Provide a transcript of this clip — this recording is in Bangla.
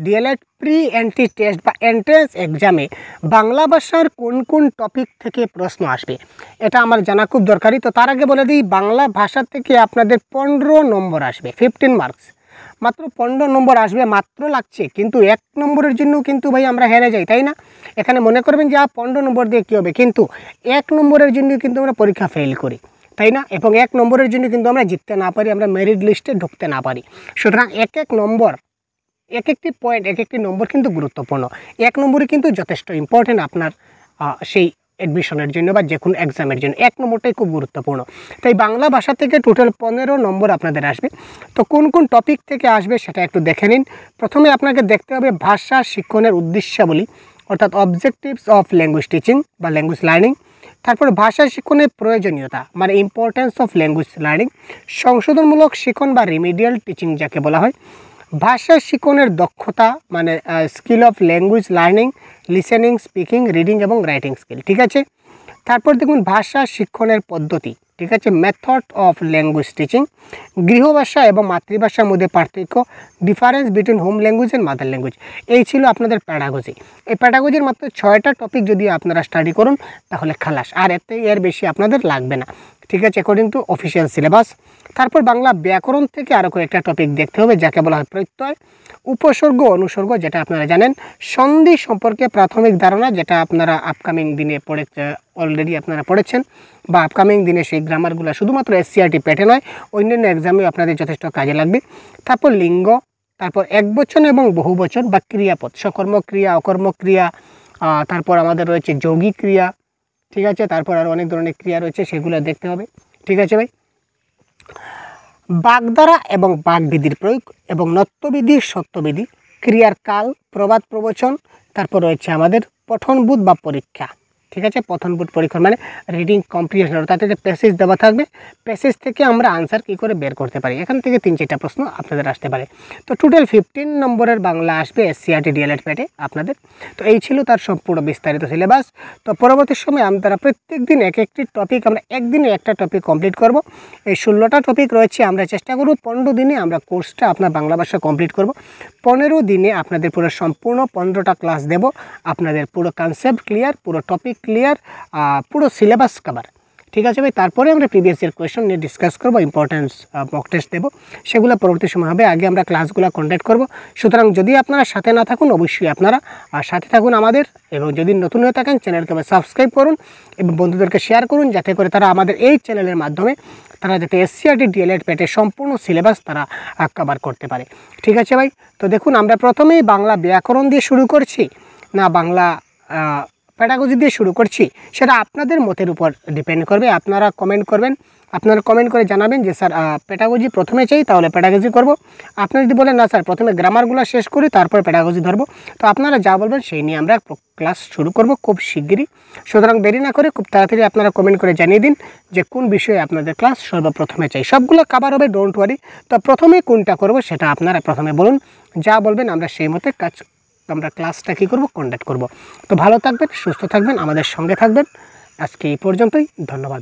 ডিএলএড প্রি এন্ট্রি টেস্ট বা এন্ট্রেন্স এক্সামে বাংলা ভাষার কোন কোন টপিক থেকে প্রশ্ন আসবে এটা আমার জানা খুব দরকারি। তো তার আগে বলে দিই, বাংলা ভাষা থেকে আপনাদের 15 নম্বর আসবে, 15 মার্কস, মাত্র 15 নম্বর আসবে, মাত্র লাগছে। কিন্তু 1 নম্বরের জন্য কিন্তু ভাই আমরা হেরে যাই, তাই না? এখানে মনে করবেন যে 15 নম্বর দিয়ে কী হবে, কিন্তু 1 নম্বরের জন্য কিন্তু আমরা পরীক্ষা ফেল করি, তাই না? এবং 1 নম্বরের জন্য কিন্তু আমরা জিততে না পারি, আমরা মেরিট লিস্টে ঢুকতে না পারি। সুতরাং এক নম্বর, এক একটি পয়েন্ট, এক একটি নম্বর কিন্তু গুরুত্বপূর্ণ। 1 নম্বরই কিন্তু যথেষ্ট ইম্পর্টেন্ট আপনার সেই অ্যাডমিশনের জন্য বা যে কোনো এক্সামের জন্য 1 নম্বরটাই খুব গুরুত্বপূর্ণ। তাই বাংলা ভাষা থেকে টোটাল 15 নম্বর আপনাদের আসবে। তো কোন কোন টপিক থেকে আসবে সেটা একটু দেখে নিন। প্রথমে আপনাকে দেখতে হবে ভাষা শিক্ষণের উদ্দেশ্যাবলী, অর্থাৎ অবজেক্টিভস অফ ল্যাঙ্গুয়েজ টিচিং বা ল্যাঙ্গুয়েজ লার্নিং। তারপর ভাষা শিক্ষণের প্রয়োজনীয়তা মানে ইম্পর্টেন্স অফ ল্যাঙ্গুয়েজ লার্নিং, সংশোধনমূলক শিক্ষণ বা রিমিডিয়াল টিচিং যাকে বলা হয়। ভাষা শিক্ষণের দক্ষতা মানে skill of language learning, listening, speaking, reading এবং রাইটিং স্কিল, ঠিক আছে। তারপর দেখুন ভাষা শিক্ষণের পদ্ধতি, ঠিক আছে, মেথড অফ ল্যাঙ্গুয়েজ টিচিং, গৃহভাষা এবং মাতৃভাষার মধ্যে পার্থক্য, difference between home language and mother language. এই ছিল আপনাদের প্যাডাগজি। এই প্যাডাগজির মাত্র 6টা টপিক যদি আপনারা স্টাডি করুন তাহলে খালাস, আর এর বেশি আপনাদের লাগবে না, ঠিক আছে, অ্যাকর্ডিং টু অফিসিয়াল সিলেবাস। তারপর বাংলা ব্যাকরণ থেকে আরও কয়েকটা টপিক দেখতে হবে যাকে বলা হয় প্রত্যয়, উপসর্গ, অনুসর্গ যেটা আপনারা জানেন, সন্ধি সম্পর্কে প্রাথমিক ধারণা যেটা আপনারা আপকামিং দিনে অলরেডি আপনারা পড়েছেন, বা আপকামিং দিনে সেই গ্রামারগুলো শুধুমাত্র এসসিআরটি পেটে নয় অন্যান্য এক্সামেও আপনাদের যথেষ্ট কাজে লাগবে। তারপর লিঙ্গ, তারপর একবচন এবং বহুবচন বা ক্রিয়াপদ, সকর্মক্রিয়া, অকর্মক্রিয়া, তারপর আমাদের রয়েছে যৌগিক ক্রিয়া, ঠিক আছে। তারপর আরও অনেক ধরনের ক্রিয়া রয়েছে, সেগুলো দেখতে হবে, ঠিক আছে ভাই। বাগধারা এবং বাগবিধির প্রয়োগ এবং নত্যবিধি, সত্যবিধি, ক্রিয়ার কাল, প্রবাদ প্রবচন। তারপর রয়েছে আমাদের পঠনবোধ বা পরীক্ষা, ঠিক আছে, পঠনবোধ পরীক্ষা মানে রিডিং কম্প্রিহেনশন, অর্থাৎ যে প্যাসেজ দেওয়া থাকবে, প্যাসেজ থেকে আমরা আনসার কী করে বের করতে পারি, এখান থেকে 3-4টা প্রশ্ন আপনাদের আসতে পারে। তো টোটাল 15 নম্বরের বাংলা আসবে এসসিআরটি ডিএলএড প্যাটে আপনাদের। তো এই ছিল তার সম্পূর্ণ বিস্তারিত সিলেবাস। তো পরবর্তী সময় আমরা প্রত্যেক দিন এক একটি টপিক, আমরা একদিনে একটা টপিক কমপ্লিট করব। এই 16টা টপিক রয়েছে, আমরা চেষ্টা করব 15 দিনে আমরা কোর্সটা আপনার বাংলা ভাষা কমপ্লিট করব। 15 দিনে আপনাদের পুরো সম্পূর্ণ 15টা ক্লাস দেব, আপনাদের পুরো কনসেপ্ট ক্লিয়ার, পুরো টপিক ক্লিয়ার, পুরো সিলেবাস কভার, ঠিক আছে ভাই। তারপরে আমরা প্রিভিয়াস ইয়ার কোয়েশ্চন নিয়ে ডিসকাস করবো, ইম্পর্টেন্স মক টেস্ট দেবো, সেগুলো পরবর্তী সময় হবে। আগে আমরা ক্লাসগুলো কন্ডাক্ট করব। সুতরাং যদি আপনারা সাথে না থাকুন অবশ্যই আপনারা সাথে থাকুন আমাদের, এবং যদি নতুন হয়ে থাকেন চ্যানেলকে সাবস্ক্রাইব করুন এবং বন্ধুদেরকে শেয়ার করুন, যাতে করে তারা আমাদের এই চ্যানেলের মাধ্যমে তারা যাতে এসসিআরটি ডিএলএড প্যাটের সম্পূর্ণ সিলেবাস তারা কভার করতে পারে, ঠিক আছে ভাই। তো দেখুন আমরা প্রথমেই বাংলা ব্যাকরণ দিয়ে শুরু করছি না বাংলা প্যাডাগজি দিয়ে শুরু করছি, সেটা আপনাদের মতের উপর ডিপেন্ড করবে। আপনারা কমেন্ট করবেন, আপনারা কমেন্ট করে জানাবেন যে স্যার প্যাডাগজি প্রথমে চাই তাহলে প্যাডাগজি করব। আপনারা যদি বলেন না স্যার প্রথমে গ্রামারগুলো শেষ করি তারপর প্যাডাগজি ধরবো, তো আপনারা যা বলবেন সেই নিয়ে আমরা ক্লাস শুরু করব খুব শিগগিরই। সুতরাং দেরি না করে খুব তাড়াতাড়ি আপনারা কমেন্ট করে জানিয়ে দিন যে কোন বিষয়ে আপনাদের ক্লাস সর্বপ্রথমে চাই। সবগুলো কভার হবে, ডোন্ট ওয়ারি। তো প্রথমে কোনটা করব সেটা আপনারা প্রথমে বলুন, যা বলবেন আমরা সেই মতে আমরা ক্লাসটা কী করব, কন্ডাক্ট করব। তো ভালো থাকবেন, সুস্থ থাকবেন, আমাদের সঙ্গে থাকবেন। আজকে এই পর্যন্তই, ধন্যবাদ।